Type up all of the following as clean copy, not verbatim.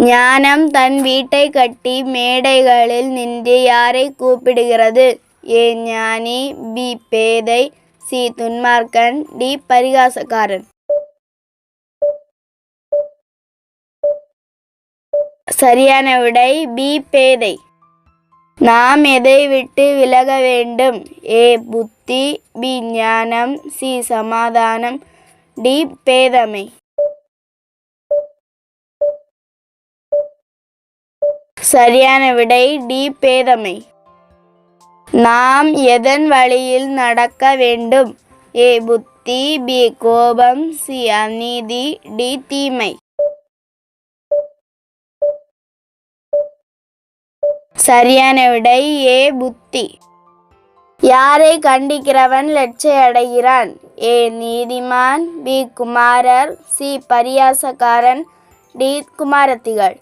ஞானம் தன் வீட்டை கட்டி மேடைகளில் நின்று யாரை கூப்பிடுகிறது? ஏ ஞானி, பி பேதை, சி துன்மார்க்கன், டி பரிகாசக்காரன். சரியான விடை பி பேதை. நாம் எதை விட்டு விலக வேண்டும்? ஏ புத்தி, பி ஞானம், சி சமாதானம், டி பேதமை. சரியான விடை டி பேதமை. நாம் எதன் வழியில் நடக்க வேண்டும்? ஏ புத்தி, பி கோபம், சி அநீதி, டி தீமை. சரியான விடை ஏ புத்தி. யாரை கண்டிக்கிறவன் லட்சை அடைகிறான்? ஏ நீதிமான், பி குமாரர், சி பரியாசக்காரன், டி குமாரத்திகள்.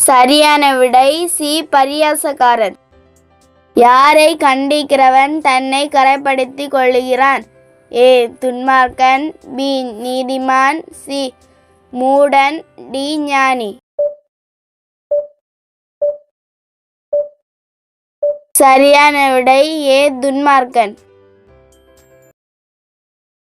சரியான விடை சி பரியாசக்காரன். யாரை கண்டிக்கிறவன் தன்னை கரைப்படுத்திக் கொள்ளுகிறான்? ஏ துன்மார்க்கன், பி நீதிமான், சி மூடன், டி ஞானி. சரியான விடை ஏ துன்மார்க்கன்.